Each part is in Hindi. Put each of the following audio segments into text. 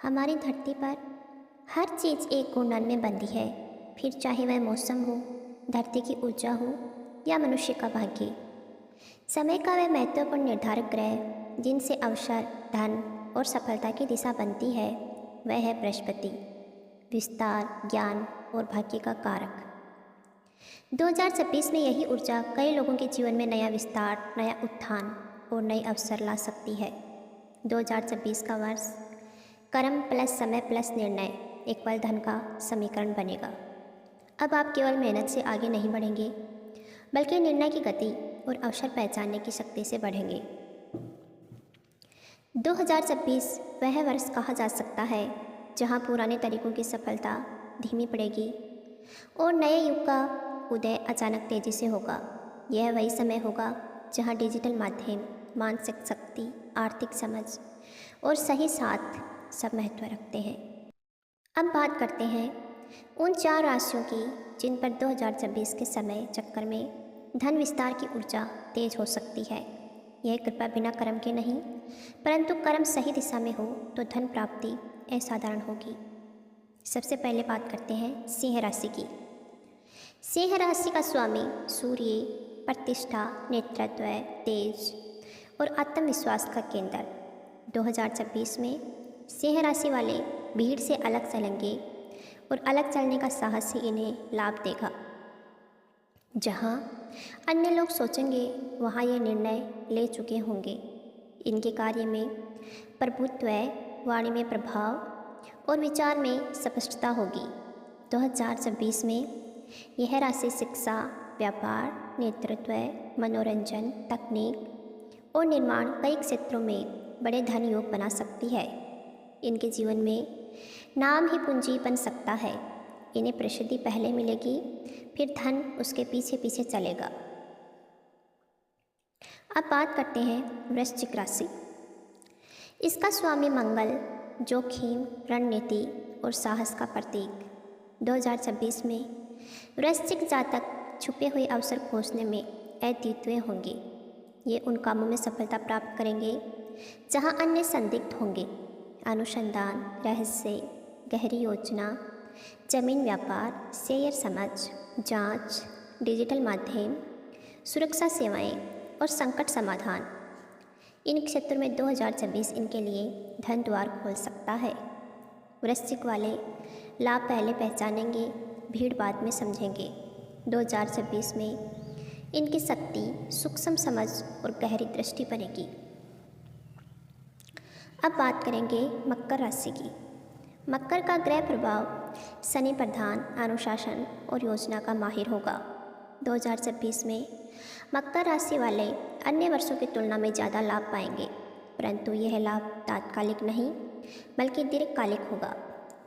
हमारी धरती पर हर चीज़ एक घूर्णन में बंधी है, फिर चाहे वह मौसम हो, धरती की ऊर्जा हो या मनुष्य का भाग्य। समय का वह महत्वपूर्ण निर्धारक ग्रह जिनसे अवसर, धन और सफलता की दिशा बनती है, वह है बृहस्पति, विस्तार, ज्ञान और भाग्य का कारक। 2026 में यही ऊर्जा कई लोगों के जीवन में नया विस्तार, नया उत्थान और नए अवसर ला सकती है। 2026 का वर्ष कर्म प्लस समय प्लस निर्णय एक पल धन का समीकरण बनेगा। अब आप केवल मेहनत से आगे नहीं बढ़ेंगे, बल्कि निर्णय की गति और अवसर पहचानने की शक्ति से बढ़ेंगे। 2026 वह वर्ष कहा जा सकता है जहां पुराने तरीकों की सफलता धीमी पड़ेगी और नए युग का उदय अचानक तेजी से होगा। यह वही समय होगा जहां डिजिटल माध्यम, मानसिक शक्ति, आर्थिक समझ और सही साथ सब महत्व रखते हैं। अब बात करते हैं उन 4 राशियों की जिन पर 2026 के समय चक्कर में धन विस्तार की ऊर्जा तेज हो सकती है। यह कृपा बिना कर्म के नहीं, परंतु कर्म सही दिशा में हो तो धन प्राप्ति असाधारण होगी। सबसे पहले बात करते हैं सिंह राशि की। सिंह राशि का स्वामी सूर्य प्रतिष्ठा, नेतृत्व, तेज और आत्मविश्वास का केंद्र। 2026 में सिंह राशि वाले भीड़ से अलग चलेंगे और अलग चलने का साहस ही इन्हें लाभ देगा। जहां अन्य लोग सोचेंगे वहां ये निर्णय ले चुके होंगे। इनके कार्य में प्रभुत्व, वाणी में प्रभाव और विचार में स्पष्टता होगी। 2026 में यह राशि शिक्षा, व्यापार, नेतृत्व, मनोरंजन, तकनीक और निर्माण कई क्षेत्रों में बड़े धन योग बना सकती है। इनके जीवन में नाम ही पूंजी बन सकता है। इन्हें प्रसिद्धि पहले मिलेगी, फिर धन उसके पीछे पीछे चलेगा। अब बात करते हैं वृश्चिक राशि। इसका स्वामी मंगल जोखिम, रणनीति और साहस का प्रतीक। 2026 में वृश्चिक जातक छुपे हुए अवसर खोजने में अद्वितीय होंगे। ये उन कामों में सफलता प्राप्त करेंगे जहां अन्य संदिग्ध होंगे। अनुसंधान, रहस्य, गहरी योजना, जमीन व्यापार, शेयर समझ, जांच, डिजिटल माध्यम, सुरक्षा सेवाएं और संकट समाधान। इन क्षेत्रों में 2026 इनके लिए धन द्वार खोल सकता है। वृश्चिक वाले लाभ पहले पहचानेंगे, भीड़ बाद में समझेंगे। 2026 में इनकी शक्ति, सूक्ष्म समझ और गहरी दृष्टि बनेगी। अब बात करेंगे मकर राशि की। मकर का ग्रह प्रभाव शनि प्रधान, अनुशासन और योजना का माहिर होगा। 2026 में मकर राशि वाले अन्य वर्षों की तुलना में ज़्यादा लाभ पाएंगे, परंतु यह लाभ तात्कालिक नहीं बल्कि दीर्घकालिक होगा।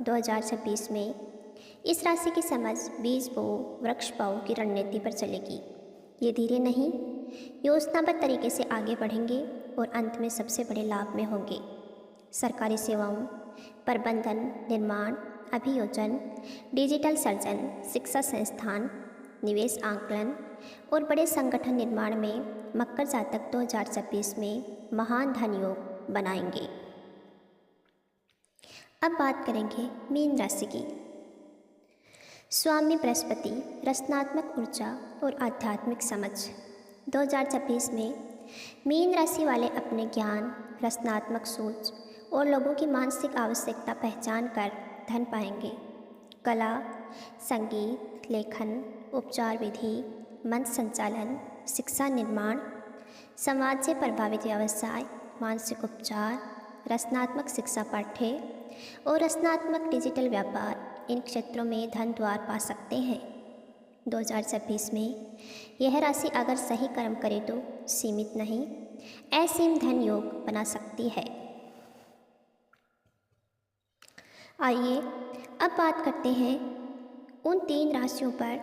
2026 में इस राशि की समझ बीज बो वृक्ष पाओ की रणनीति पर चलेगी। ये धीरे नहीं, योजनाबद्ध तरीके से आगे बढ़ेंगे और अंत में सबसे बड़े लाभ में होंगे। सरकारी सेवाओं, प्रबंधन, निर्माण, अभियोजन, डिजिटल सर्जन, शिक्षा संस्थान, निवेश आंकलन और बड़े संगठन निर्माण में मकर जातक 2026 में महान धन योग बनाएंगे। अब बात करेंगे मीन राशि की। स्वामी बृहस्पति रचनात्मक ऊर्जा और आध्यात्मिक समझ। 2026 में मीन राशि वाले अपने ज्ञान, रचनात्मक सोच और लोगों की मानसिक आवश्यकता पहचान कर धन पाएंगे। कला, संगीत, लेखन, उपचार विधि, मंच संचालन, शिक्षा निर्माण, समाज से प्रभावित व्यवसाय, मानसिक उपचार, रचनात्मक शिक्षा पाठ्य और रचनात्मक डिजिटल व्यापार इन क्षेत्रों में धन द्वार पा सकते हैं। 2026 में यह राशि अगर सही कर्म करे तो सीमित नहीं, असीम धन योग बना सकती है। आइए अब बात करते हैं उन 3 राशियों पर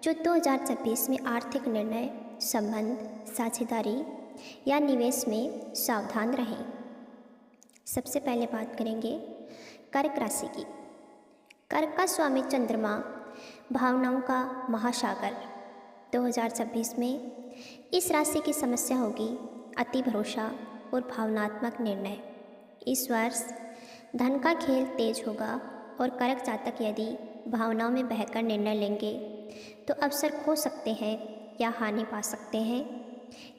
जो 2026 में आर्थिक निर्णय, संबंध, साझेदारी या निवेश में सावधान रहें। सबसे पहले बात करेंगे कर्क राशि की। कर्क का स्वामी चंद्रमा भावनाओं का महासागर। 2026 में इस राशि की समस्या होगी अति भरोसा और भावनात्मक निर्णय। इस वर्ष धन का खेल तेज होगा और कर्क जातक यदि भावनाओं में बहकर निर्णय लेंगे तो अवसर खो सकते हैं या हानि पा सकते हैं।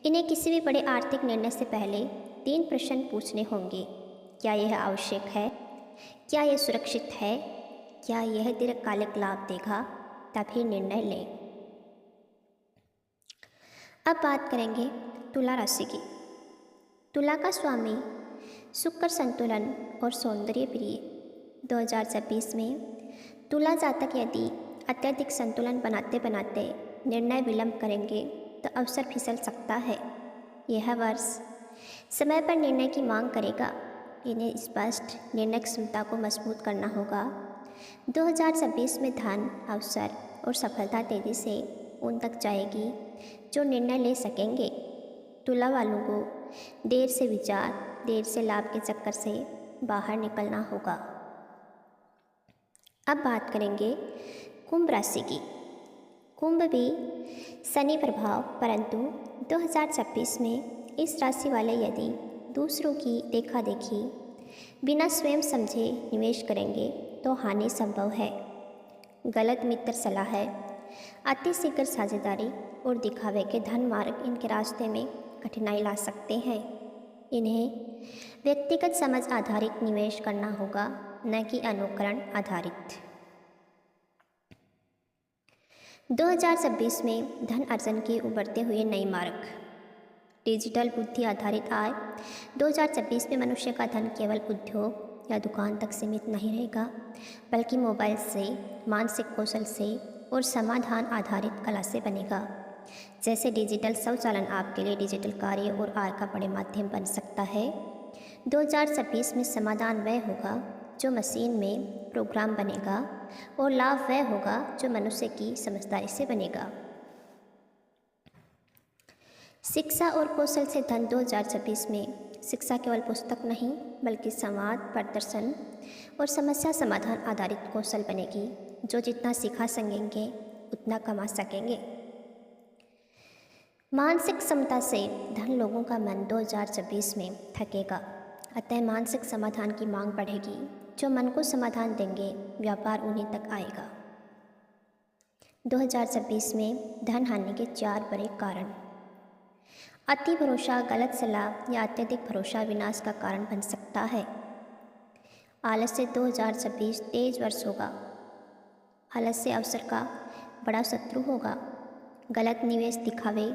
इन्हें किसी भी बड़े आर्थिक निर्णय से पहले 3 प्रश्न पूछने होंगे। क्या यह आवश्यक है? क्या यह सुरक्षित है? क्या यह दीर्घकालिक लाभ देगा? तभी निर्णय लें। अब बात करेंगे तुला राशि की। तुला का स्वामी शुक्र संतुलन और सौंदर्य प्रिय। 2026 में तुला जातक यदि अत्यधिक संतुलन बनाते बनाते निर्णय विलंब करेंगे तो अवसर फिसल सकता है। यह वर्ष समय पर निर्णय की मांग करेगा। इन्हें स्पष्ट निर्णय क्षमता को मजबूत करना होगा। 2026 में धन, अवसर और सफलता तेजी से उन तक जाएगी जो निर्णय ले सकेंगे। तुला वालों को देर से विचार, देर से लाभ के चक्कर से बाहर निकलना होगा। अब बात करेंगे कुंभ राशि की। कुंभ भी शनि प्रभाव, परंतु 2026 में इस राशि वाले यदि दूसरों की देखा देखी बिना स्वयं समझे निवेश करेंगे तो हानि संभव है। गलत मित्र सलाह है, अति शीघ्र साझेदारी और दिखावे के धन मार्ग इनके रास्ते में कठिनाई ला सकते हैं। इन्हें व्यक्तिगत समझ आधारित निवेश करना होगा, न कि अनुकरण आधारित। 2026 में धन अर्जन के उभरते हुए नए मार्ग। डिजिटल बुद्धि आधारित आय। 2026 में मनुष्य का धन केवल उद्योग या दुकान तक सीमित नहीं रहेगा, बल्कि मोबाइल से, मानसिक कौशल से और समाधान आधारित कला से बनेगा। जैसे डिजिटल स्वचालन आपके लिए डिजिटल कार्य और आय का बड़े माध्यम बन सकता है। 2026 में समाधान वह होगा जो मशीन में प्रोग्राम बनेगा और लाभ वह होगा जो मनुष्य की समझदारी से बनेगा। शिक्षा और कौशल से धन। 2026 में शिक्षा केवल पुस्तक नहीं बल्कि संवाद, प्रदर्शन और समस्या समाधान आधारित कौशल बनेगी। जो जितना सिखा सकेंगे उतना कमा सकेंगे। मानसिक क्षमता से धन। लोगों का मन 2026 में थकेगा, अतः मानसिक समाधान की मांग बढ़ेगी। जो मन को समाधान देंगे व्यापार उन्हीं तक आएगा। 2026 में धन हानि के 4 बड़े कारण। अति भरोसा, गलत सलाह या अत्यधिक भरोसा विनाश का कारण बन सकता है। आलस्य। 2026 तेज वर्ष होगा। आलस्य अवसर का बड़ा शत्रु होगा। गलत निवेश, दिखावे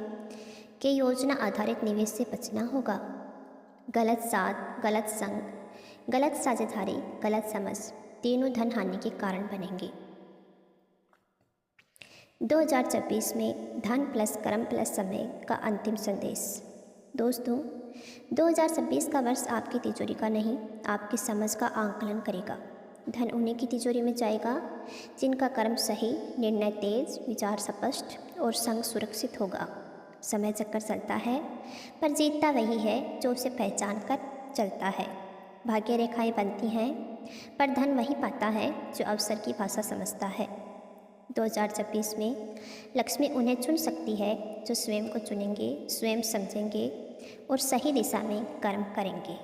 के योजना आधारित निवेश से बचना होगा। गलत साथ, गलत संग, गलत साझेदारी, गलत समझ तीनों धन हानि के कारण बनेंगे। 2026 में धन प्लस कर्म प्लस समय का अंतिम संदेश। दोस्तों, 2026 का वर्ष आपकी तिजोरी का नहीं, आपकी समझ का आंकलन करेगा। धन उन्हीं की तिजोरी में जाएगा जिनका कर्म सही, निर्णय तेज, विचार स्पष्ट और संग सुरक्षित होगा। समय चक्कर चलता है पर जीतता वही है जो उसे पहचान कर चलता है। भाग्य रेखाएं बनती हैं पर धन वही पाता है जो अवसर की भाषा समझता है। 2026 में लक्ष्मी उन्हें चुन सकती है जो स्वयं को चुनेंगे, स्वयं समझेंगे और सही दिशा में कर्म करेंगे।